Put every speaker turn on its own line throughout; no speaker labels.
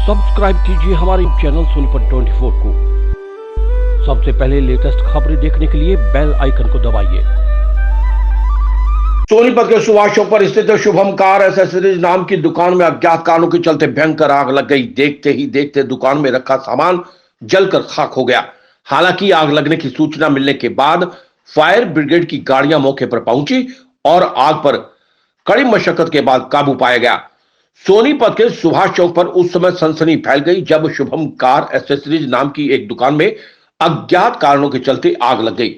Subscribe कीजिए हमारे channel Sonipat 24 को। सबसे पहले लेटेस्ट खबरें देखने के लिए बेल आइकन को दबाइए।
सोनीपत के सुभाष चौक पर स्थित शुभम कार एसेसरीज नाम की दुकान में अज्ञात कारणों के चलते भयंकर आग लग गई। देखते ही देखते दुकान में रखा सामान जलकर खाक हो गया। हालांकि आग लगने की सूचना मिलने के बाद फायर ब्रिगेड की गाड़ियां मौके पर पहुंची और आग पर कड़ी मशक्कत के बाद काबू पाया गया। सोनीपत के सुभाष चौक पर उस समय सनसनी फैल गई जब शुभम कार एसेसरीज नाम की एक दुकान में अज्ञात कारणों के चलते आग लग गई।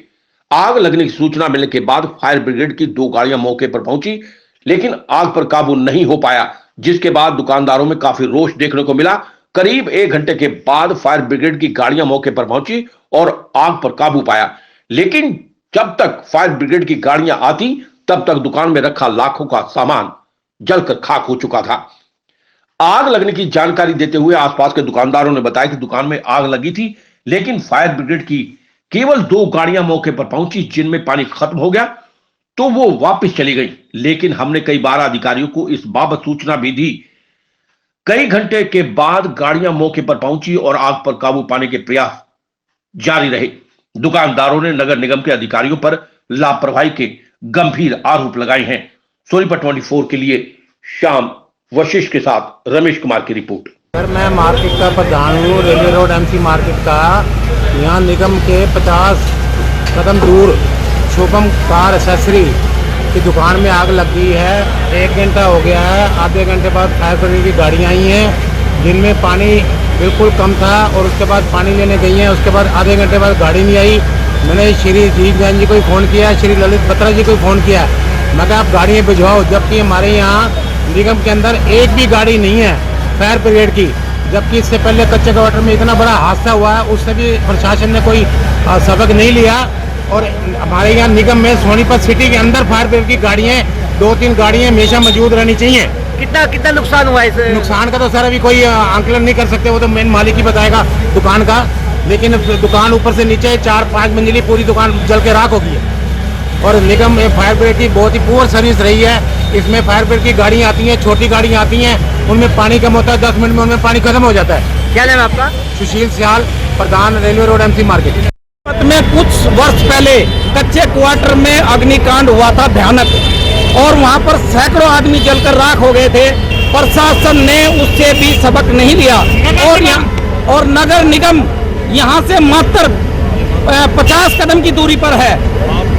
आग लगने की सूचना मिलने के बाद फायर ब्रिगेड की 2 गाड़ियां मौके पर पहुंची, लेकिन आग पर काबू नहीं हो पाया, जिसके बाद दुकानदारों में काफी रोष देखने को मिला। करीब 1 घंटे के बाद फायर ब्रिगेड की गाड़ियां मौके पर पहुंची और आग पर काबू पाया, लेकिन जब तक फायर ब्रिगेड की गाड़ियां आती तब तक दुकान में रखा लाखों का सामान जलकर खाक हो चुका था। आग लगने की जानकारी देते हुए आसपास के दुकानदारों ने बताया कि दुकान में आग लगी थी, लेकिन फायर ब्रिगेड की केवल 2 गाड़ियां मौके पर पहुंची, जिनमें पानी खत्म हो गया तो वो वापस चली गई। लेकिन हमने कई बार अधिकारियों को इस बाबत सूचना भी दी। कई घंटे के बाद गाड़ियां मौके पर पहुंची और आग पर काबू पाने के प्रयास जारी रहे। दुकानदारों ने नगर निगम के अधिकारियों पर लापरवाही के गंभीर आरोप लगाए हैं। सोनीपत 24 के लिए श्याम वशिष्ठ के साथ रमेश कुमार की रिपोर्ट।
सर, मैं मार्केट का प्रधान हूँ, रेलवे रोड एमसी मार्केट का। यहाँ निगम के 50 कदम दूर शुभम कार एसेसरी की दुकान में आग लग गई है। 1 घंटा हो गया है। आधे घंटे बाद फायर ब्रिगेड की गाड़ियाँ आई हैं, जिनमें पानी बिल्कुल कम था और उसके बाद पानी लेने गई हैं। उसके बाद आधे घंटे बाद गाड़ी नहीं आई। मैंने श्री जीत जैन जी को फ़ोन किया, श्री ललित बत्रा जी को फ़ोन किया। मैं कहा आप गाड़ियाँ भिजवाओ, जबकि हमारे यहाँ निगम के अंदर एक भी गाड़ी नहीं है फायर ब्रिगेड की। जबकि इससे पहले कच्चे क्वार्टर में इतना बड़ा हादसा हुआ है, उससे भी प्रशासन ने कोई सबक नहीं लिया। और हमारे यहाँ निगम में सोनीपत सिटी के अंदर फायर ब्रिगेड की गाड़ियाँ 2-3 गाड़ियाँ हमेशा मौजूद रहनी चाहिए।
कितना नुकसान हुआ है?
नुकसान का तो सर अभी कोई आंकलन नहीं कर सकते, वो तो मेन मालिक ही बताएगा दुकान का। लेकिन दुकान ऊपर से नीचे 4-5 मंजिली पूरी दुकान जल के राख हो गई है। और निगम में फायर ब्रिगेड की बहुत ही पुअर सर्विस रही है। इसमें फायर ब्रिगेड की गाड़ियाँ आती हैं, छोटी गाड़ियाँ आती हैं, उनमें पानी कम होता है, 10 मिनट में उनमें पानी खत्म हो जाता है।
क्या नाम है आपका?
सुशील सियाल, प्रधान रेलवे रोड एमसी मार्केट।
में कुछ वर्ष पहले कच्चे क्वार्टर में अग्निकांड हुआ था भयानक, और वहां पर सैकड़ों आदमी जलकर राख हो गए थे। प्रशासन ने उससे भी सबक नहीं लिया और नगर निगम यहाँ से मात्र 50 कदम की दूरी पर है।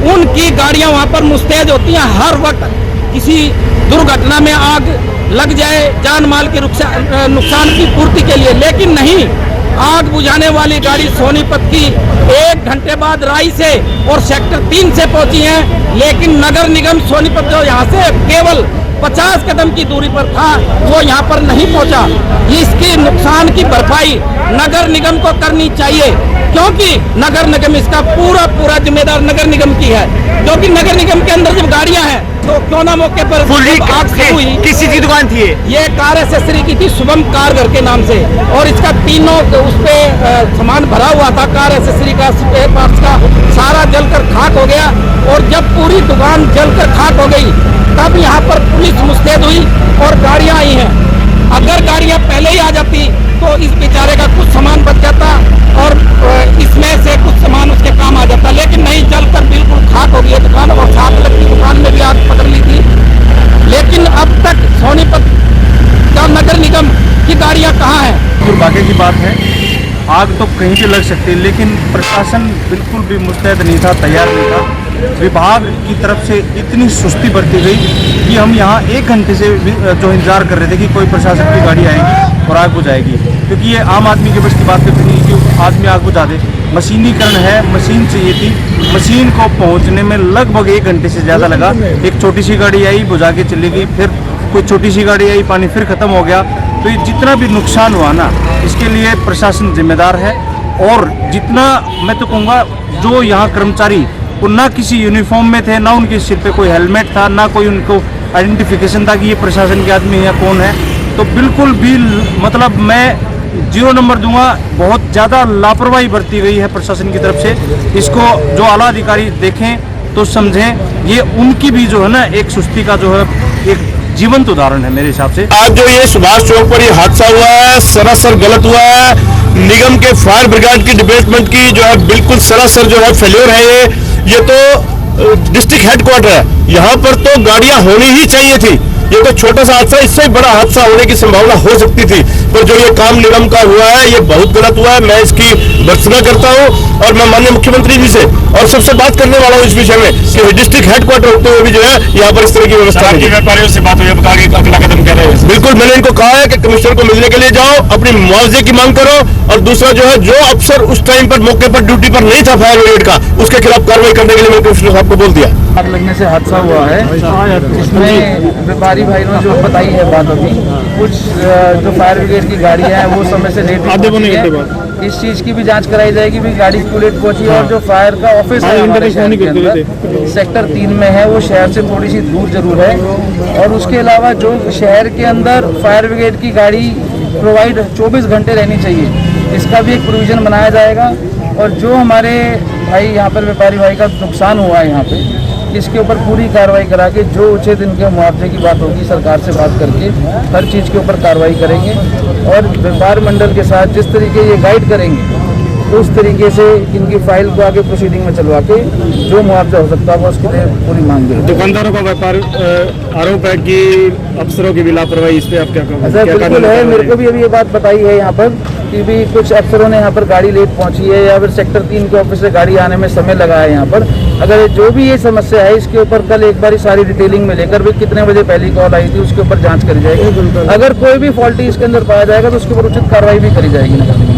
उनकी गाड़ियां वहां पर मुस्तैद होती हैं हर वक्त किसी दुर्घटना में आग लग जाए, जान माल के नुकसान की पूर्ति के लिए। लेकिन नहीं, आग बुझाने वाली गाड़ी सोनीपत की 1 घंटे बाद राई से और सेक्टर 3 से पहुंची है, लेकिन नगर निगम सोनीपत जो यहाँ से केवल 50 कदम की दूरी पर था, वो यहाँ पर नहीं पहुंचा। इसकी नुकसान की भरपाई नगर निगम को करनी चाहिए, क्योंकि नगर निगम इसका पूरा जिम्मेदार नगर निगम की है। क्योंकि नगर निगम के अंदर जब गाड़ियां हैं तो क्यों ना मौके पर आग शुरू हुई।
किसी की दुकान थी
ये कार एसेसरी की थी, शुभम कार घर के नाम से, और इसका तीनों उस पे सामान भरा हुआ था। कार एसेसरी का, स्पेयर पार्ट्स का सारा जलकर खाक हो गया। और जब पूरी दुकान जलकर खाक हो गई तब यहाँ पर पुलिस मुस्तैद हुई और गाड़ियां आई हैं। अगर गाड़ियां पहले ही आ जाती तो इस बेचारे का कुछ सामान बच जाता और इसमें से कुछ सामान उसके काम आ जाता, लेकिन नहीं, जलकर बिल्कुल खाक हो गई दुकान। और साथ लगती दुकान में भी आग पकड़ ली थी। लेकिन अब तक सोनीपत का नगर निगम की गाड़ियां कहाँ हैं?
दुर्भाग्य की बात है, आग तो कहीं भी लग सकती है, लेकिन प्रशासन बिल्कुल भी मुस्तैद नहीं था, तैयार नहीं था। विभाग की तरफ से इतनी सुस्ती बरती गई कि हम यहाँ 1 घंटे से जो इंतजार कर रहे थे कि कोई प्रशासन की गाड़ी आएगी और आग बुझाएगी, क्योंकि ये आम आदमी के बस की बात करती नहीं कि आदमी आग बुझा दे। मशीनीकरण है, मशीन चाहिए थी। मशीन को पहुँचने में लगभग 1 घंटे से ज़्यादा लगा। एक छोटी सी गाड़ी आई, बुझा के चली गई, फिर कोई छोटी सी गाड़ी आई, पानी फिर ख़त्म हो गया। तो ये जितना भी नुकसान हुआ ना, इसके लिए प्रशासन जिम्मेदार है। और जितना मैं तो कहूँगा, जो यहाँ कर्मचारी वो ना किसी यूनिफॉर्म में थे, ना उनके सिर पे कोई हेलमेट था, ना कोई उनको आइडेंटिफिकेशन था कि ये प्रशासन के आदमी है या कौन है, तो बिल्कुल भी मतलब मैं 0 नंबर दूंगा। बहुत ज़्यादा लापरवाही बरती गई है प्रशासन की तरफ से। इसको जो आला अधिकारी देखें तो समझें, ये उनकी भी जो है ना एक सुस्ती का जो है एक जीवंत उदाहरण है मेरे हिसाब से।
आज जो ये सुभाष चौक पर ये हादसा हुआ है सरासर गलत हुआ है। निगम के फायर ब्रिगेड की डिपार्टमेंट की जो है बिल्कुल सरासर जो है फेल्योर है। ये तो डिस्ट्रिक्ट हेडक्वार्टर है, यहाँ पर तो गाड़ियां होनी ही चाहिए थी। ये तो छोटा सा हादसा, इससे बड़ा हादसा होने की संभावना हो सकती थी, पर जो ये काम निगम का हुआ है ये बहुत गलत हुआ है। मैं इसकी भर्त्सना करता हूँ और मैं माननीय मुख्यमंत्री जी से और सबसे बात करने वाला हूँ इस विषय में कि डिस्ट्रिक्ट हेडक्वार्टर होते हुए भी जो है यहाँ पर इस तरह की व्यवस्था है। व्यापारियों से बात हुई, अगला कदम क्या रहेगा? बिल्कुल, मैंने इनको कहा है कि कमिश्नर को मिलने के लिए जाओ, अपनी मुआवजे की मांग करो, और दूसरा जो है जो अफसर उस टाइम पर मौके पर ड्यूटी पर नहीं था फायर ब्रिगेड का, उसके खिलाफ कार्रवाई करने के लिए मैंने कमिश्नर साहब को बोल दिया।
आग लगने से हादसा हुआ है, इसमें व्यापारी भाई ने जो बताई है बात, अभी कुछ जो फायर ब्रिगेड की गाड़ियां हैं वो समय से लेट पहुंची है। इस चीज की भी जांच कराई जाएगी भी गाड़ी क्यों लेट पहुंची, और जो फायर का ऑफिस है हमारे शहर के अंदर सेक्टर 3 में है, वो शहर से थोड़ी सी दूर जरूर है। और उसके अलावा जो शहर के अंदर फायर ब्रिगेड की गाड़ी प्रोवाइड 24 घंटे रहनी चाहिए, इसका भी एक प्रोविजन बनाया जाएगा। और जो हमारे भाई यहाँ पर व्यापारी भाई का नुकसान हुआ है यहाँ पे, इसके ऊपर पूरी कार्रवाई करा के जो उचित इनके मुआवजे की बात होगी सरकार से बात करके हर चीज़ के ऊपर कार्रवाई करेंगे। और व्यापार मंडल के साथ जिस तरीके ये गाइड करेंगे उस तरीके से इनकी फाइल को आगे प्रोसीडिंग में चलवा के जो मुआवजा हो सकता है उसके लिए पूरी मांग है।
दुकानदारों का व्यापार आरोप है कि अफसरों की भी लापरवाही, इस पे आप क्या कहोगे?
ऐसा बिल्कुल है, मेरे को भी अभी ये बात बताई है यहाँ पर कि भी कुछ अफसरों ने यहाँ पर गाड़ी लेट पहुंची है, या फिर सेक्टर 3 के ऑफिस से गाड़ी आने में समय लगा है यहाँ पर। अगर जो भी ये समस्या है इसके ऊपर कल एक बार सारी डिटेलिंग में लेकर भी कितने बजे पहली कॉल आई थी उसके ऊपर जांच करी जाएगी। अगर कोई भी फॉल्टी इसके अंदर पाया जाएगा तो उसके ऊपर उचित कार्रवाई भी करी जाएगी।